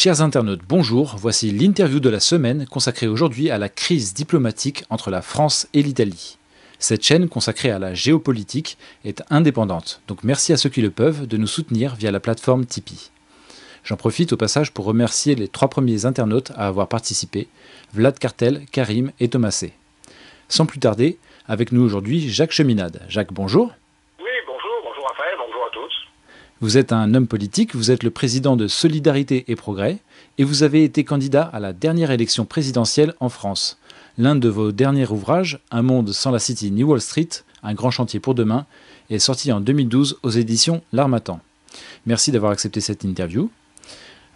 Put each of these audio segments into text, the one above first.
Chers internautes, bonjour, voici l'interview de la semaine consacrée aujourd'hui à la crise diplomatique entre la France et l'Italie. Cette chaîne consacrée à la géopolitique est indépendante, donc merci à ceux qui le peuvent de nous soutenir via la plateforme Tipeee. J'en profite au passage pour remercier les 3 premiers internautes à avoir participé, Vlad Cartel, Karim et Thomasé. Sans plus tarder, avec nous aujourd'hui Jacques Cheminade. Jacques, bonjour. Oui, bonjour Raphaël, bonjour à tous. Vous êtes un homme politique, vous êtes le président de Solidarité et Progrès, et vous avez été candidat à la dernière élection présidentielle en France. L'un de vos derniers ouvrages, Un monde sans la City ni Wall Street, un grand chantier pour demain, est sorti en 2012 aux éditions L'Harmattan. Merci d'avoir accepté cette interview.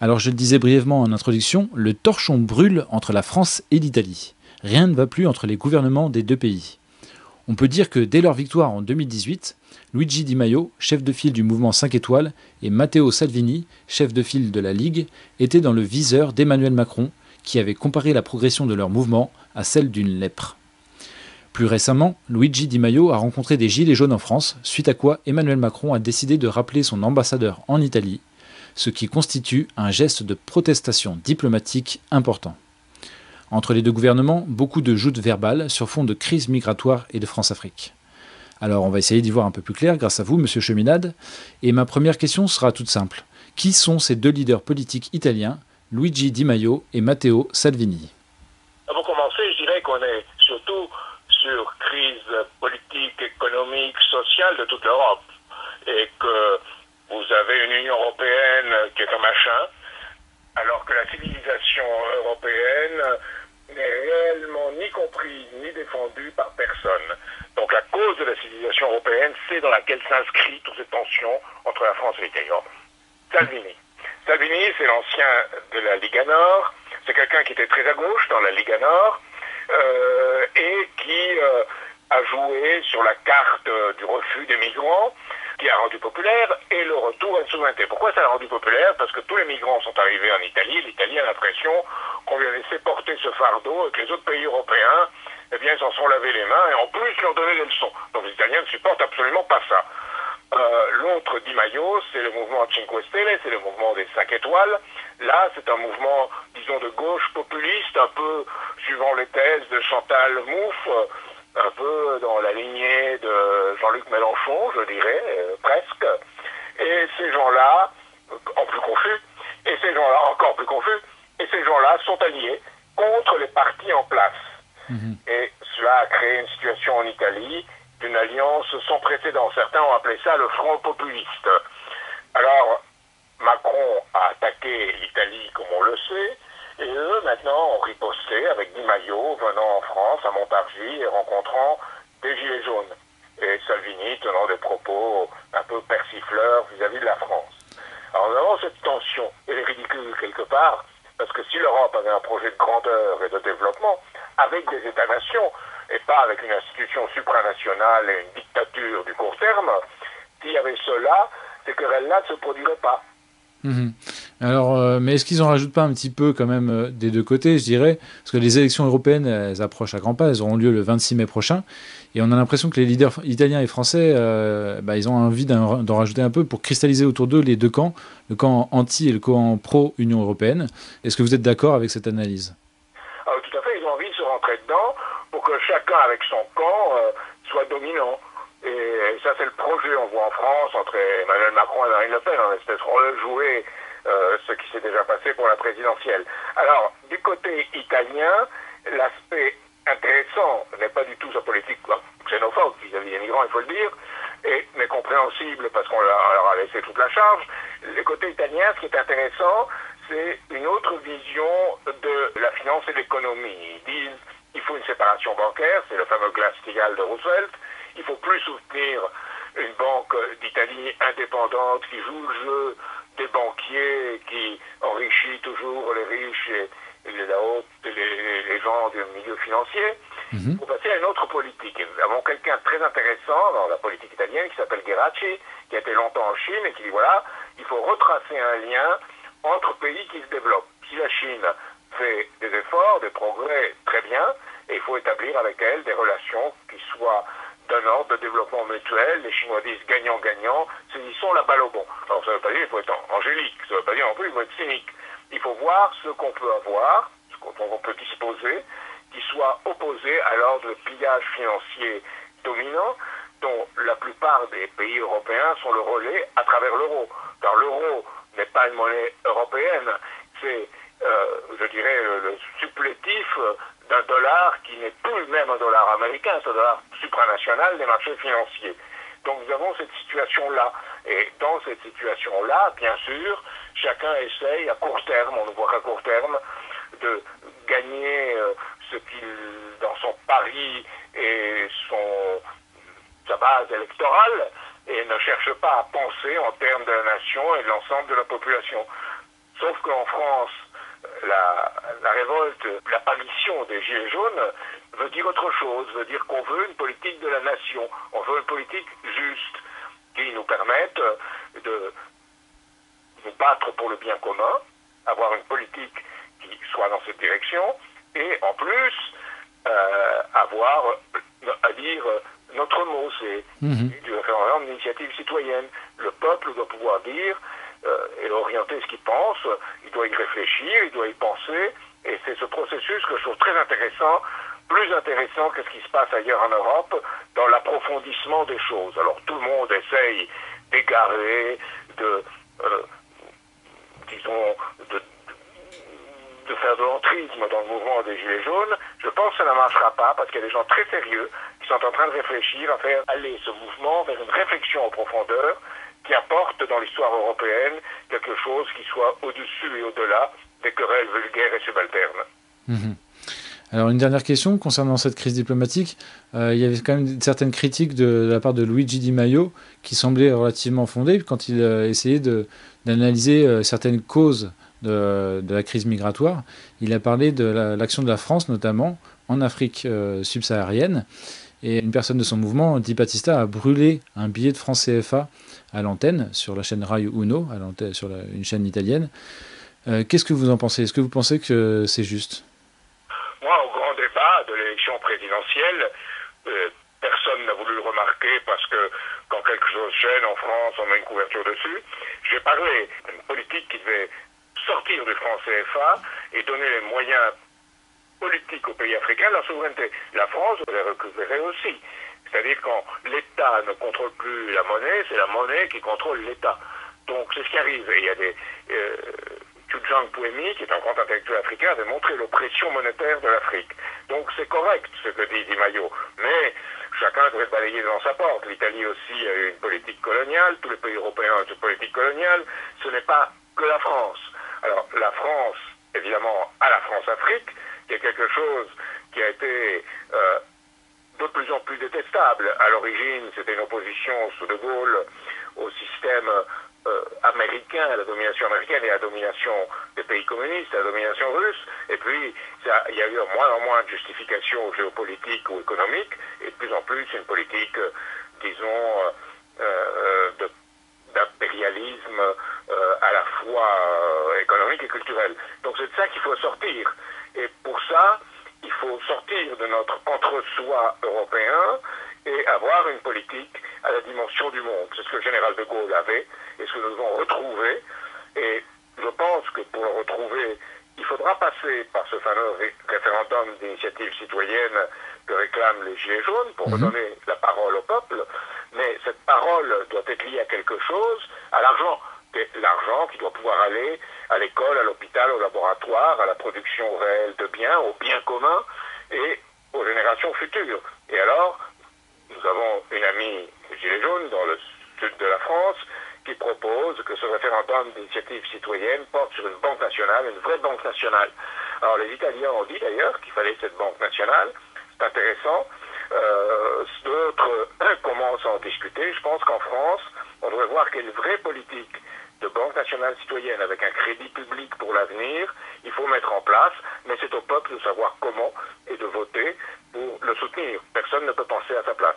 Alors je le disais brièvement en introduction, le torchon brûle entre la France et l'Italie. Rien ne va plus entre les gouvernements des deux pays. On peut dire que dès leur victoire en 2018, Luigi Di Maio, chef de file du mouvement 5 étoiles, et Matteo Salvini, chef de file de la Ligue, étaient dans le viseur d'Emmanuel Macron, qui avait comparé la progression de leur mouvement à celle d'une lèpre. Plus récemment, Luigi Di Maio a rencontré des gilets jaunes en France, suite à quoi Emmanuel Macron a décidé de rappeler son ambassadeur en Italie, ce qui constitue un geste de protestation diplomatique important. Entre les deux gouvernements, beaucoup de joutes verbales sur fond de crise migratoire et de France-Afrique. Alors on va essayer d'y voir un peu plus clair grâce à vous, Monsieur Cheminade. Et ma première question sera toute simple. Qui sont ces deux leaders politiques italiens, Luigi Di Maio et Matteo Salvini? Pour commencer, je dirais qu'on est surtout sur crise politique, économique, sociale de toute l'Europe. Et que vous avez une Union européenne qui est un machin, alors que la civilisation européenne n'est réellement ni comprise ni défendue par personne. Donc la cause de la civilisation européenne, c'est dans laquelle s'inscrit toute cette tension entre la France et l'Italie. Salvini. Salvini, c'est l'ancien de la Liga Nord, c'est quelqu'un qui était très à gauche dans la Liga Nord, et qui a joué sur la carte du refus des migrants, qui a rendu populaire, et le retour à une souveraineté. Pourquoi ça l'a rendu populaire? Parce que tous les migrants sont arrivés en Italie, l'Italie a l'impression qu'on lui a laissé porter ce fardeau, et que les autres pays européens, eh bien, ils s'en sont lavé les mains, et en plus leur donner des leçons. Donc les Italiens ne supportent absolument pas ça. L'autre, Di Maio, c'est le mouvement Cinque Stelle, c'est le mouvement des 5 étoiles. Là, c'est un mouvement, disons, de gauche populiste, un peu suivant les thèses de Chantal Mouffe, un peu dans la lignée de Jean-Luc Mélenchon, je dirais, presque. Et ces gens-là, en plus confus, et ces gens-là, encore plus confus, et ces gens-là sont alliés contre les partis en place. Et cela a créé une situation en Italie d'une alliance sans précédent. Certains ont appelé ça le front populiste. Alors, Macron a attaqué l'Italie, comme on le sait, et eux, maintenant, ont riposté avec Di Maio venant en France, à Montargis, et rencontrant des gilets jaunes. Et Salvini tenant des propos un peu persifleurs vis-à-vis de la France. Alors, nous avons cette tension. Elle est ridicule quelque part, parce que si l'Europe avait un projet de grandeur et de développement, avec des États-nations, et pas avec une institution supranationale et une dictature du court terme, s'il y avait cela, ces querelles-là ne se produiraient pas. Alors, mais est-ce qu'ils en rajoutent pas un petit peu quand même des deux côtés, je dirais? Parce que les élections européennes, elles approchent à grands pas, elles auront lieu le 26 mai prochain, et on a l'impression que les leaders italiens et français, ils ont envie d'en rajouter un peu pour cristalliser autour d'eux les deux camps, le camp anti et le camp pro-Union européenne. Est-ce que vous êtes d'accord avec cette analyse? Alors, tout à fait, ils ont envie de se rentrer dedans pour que chacun avec son camp soit dominant. Et ça, c'est le projet, on voit en France, entre Emmanuel Macron et Marine Le Pen, en espèce de jouer ce qui s'est déjà passé pour la présidentielle. Alors, du côté italien, l'aspect intéressant n'est pas du tout sa politique xénophobe vis-à-vis des migrants, il faut le dire, mais compréhensible parce qu'on leur a laissé toute la charge. Le côté italien, ce qui est intéressant, c'est une autre vision de la finance et de l'économie. Ils disent il faut une séparation bancaire, c'est le fameux Glass-Steagall de Roosevelt. Il faut plus soutenir une banque d'Italie indépendante qui joue le jeu des banquiers, qui enrichit toujours les riches et les gens du milieu financier. Il faut passer à une autre politique. Et nous avons quelqu'un de très intéressant dans la politique italienne qui s'appelle Geraci, qui a été longtemps en Chine et qui dit voilà, il faut retracer un lien entre pays qui se développent. Si la Chine fait des efforts, des progrès, très bien, et il faut établir avec elle des relations qui soient d'un ordre de développement mutuel. Les Chinois disent gagnant-gagnant, saisissons la balle au bon. Alors ça ne veut pas dire qu'il faut être angélique, ça ne veut pas dire non plus qu'il faut être cynique. Il faut voir ce qu'on peut avoir, ce dont on peut disposer, qui soit opposé à l'ordre de pillage financier dominant, dont la plupart des pays européens sont le relais à travers l'euro. Car l'euro n'est pas une monnaie européenne, c'est, je dirais, le supplétif d'un dollar qui n'est plus même un dollar américain, c'est un dollar supranational des marchés financiers. Donc nous avons cette situation-là. Et dans cette situation-là, bien sûr, chacun essaye à court terme, on ne voit qu'à court terme, de gagner ce qu'il, dans son pari et sa base électorale, et ne cherche pas à penser en termes de la nation et de l'ensemble de la population. Sauf qu'en France, la révolte, l'apparition des Gilets jaunes veut dire autre chose, veut dire qu'on veut une politique de la nation, on veut une politique juste, qui nous permette de nous battre pour le bien commun, avoir une politique qui soit dans cette direction, et en plus, avoir à dire notre mot, c'est du référendum d'initiative citoyenne. Le peuple doit pouvoir dire et orienter ce qu'il pense, il doit y réfléchir, il doit y penser, et c'est ce processus que je trouve très intéressant, plus intéressant que ce qui se passe ailleurs en Europe, dans l'approfondissement des choses. Alors tout le monde essaye d'égarer, de faire de l'entrisme dans le mouvement des Gilets jaunes. Je pense que ça ne marchera pas, parce qu'il y a des gens très sérieux qui sont en train de réfléchir à faire aller ce mouvement vers une réflexion en profondeur qui apporte dans l'histoire européenne quelque chose qui soit au-dessus et au-delà des querelles vulgaires et subalternes. Alors une dernière question concernant cette crise diplomatique. Il y avait quand même certaines critiques de la part de Luigi Di Maio qui semblaient relativement fondées quand il essayait d'analyser certaines causes de la crise migratoire. Il a parlé de l'action de la France notamment en Afrique subsaharienne. Et une personne de son mouvement, Di Battista, a brûlé un billet de francs CFA à l'antenne sur la chaîne Rai Uno, sur une chaîne italienne. Qu'est-ce que vous en pensez? Est-ce que vous pensez que c'est juste? Moi, au grand débat de l'élection présidentielle, personne n'a voulu le remarquer parce que quand quelque chose gêne en France, on met une couverture dessus. J'ai parlé d'une politique qui devait sortir du franc CFA et donner les moyens politiques aux pays africains, la souveraineté. La France devait récupérer aussi. C'est-à-dire quand l'État ne contrôle plus la monnaie, c'est la monnaie qui contrôle l'État. Donc c'est ce qui arrive. Et il y a des... Tujang Pouemi, qui est un grand intellectuel africain, avait montré l'oppression monétaire de l'Afrique. Donc c'est correct ce que dit Di Maio. Mais chacun devrait balayer dans sa porte. L'Italie aussi a eu une politique coloniale, tous les pays européens ont une politique coloniale. Ce n'est pas que la France. Alors la France, évidemment, à la France-Afrique, qui est quelque chose qui a été de plus en plus détestable. À l'origine, c'était une opposition sous De Gaulle au système américain, à la domination américaine et à la domination des pays communistes, à la domination russe. Et puis, il y a eu de moins en moins de justifications géopolitiques ou économiques, et de plus en plus une politique, disons, d'impérialisme à la fois économique et culturel. Donc c'est de ça qu'il faut sortir. Et pour ça, il faut sortir de notre entre-soi européen et avoir une politique à la dimension du monde. C'est ce que le général de Gaulle avait et ce que nous devons retrouver. Et je pense que pour le retrouver, il faudra passer par ce fameux référendum d'initiative citoyenne que réclament les Gilets jaunes pour redonner la parole au peuple. Mais cette parole doit être liée à quelque chose, à l'argent. L'argent qui doit pouvoir aller à l'école, à l'hôpital, au laboratoire, à la production réelle de biens, au bien commun et aux générations futures. Et alors, nous avons une amie Gilets jaunes dans le sud de la France qui propose que ce référendum d'initiative citoyenne porte sur une banque nationale, une vraie banque nationale. Alors les Italiens ont dit d'ailleurs qu'il fallait cette banque nationale, c'est intéressant. D'autres commencent à en discuter. Je pense qu'en France, on devrait voir qu'il y a une vraie politique de banque nationale citoyenne avec un crédit public pour l'avenir. Il faut mettre en place, mais c'est au peuple de savoir comment et de voter pour le soutenir. Personne ne peut penser à sa place.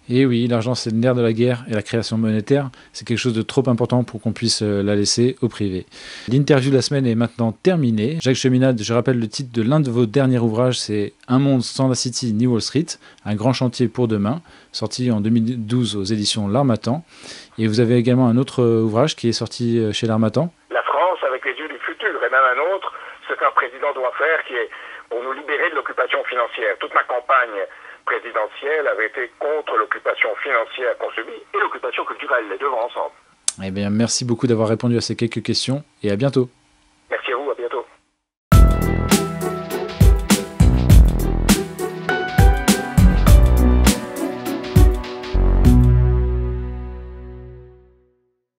Et oui, l'argent c'est le nerf de la guerre et la création monétaire, c'est quelque chose de trop important pour qu'on puisse la laisser au privé. L'interview de la semaine est maintenant terminée. Jacques Cheminade, je rappelle le titre de l'un de vos derniers ouvrages, c'est Un monde sans la City ni Wall Street, un grand chantier pour demain, sorti en 2012 aux éditions L'Harmattan. Et vous avez également un autre ouvrage qui est sorti chez L'Harmattan. La France avec les yeux du futur, et même qu'un président doit faire, qui est pour nous libérer de l'occupation financière. Toute ma campagne présidentielle avait été contre l'occupation financière qu'on subit et l'occupation culturelle, les deux vont ensemble. Eh bien, merci beaucoup d'avoir répondu à ces quelques questions et à bientôt.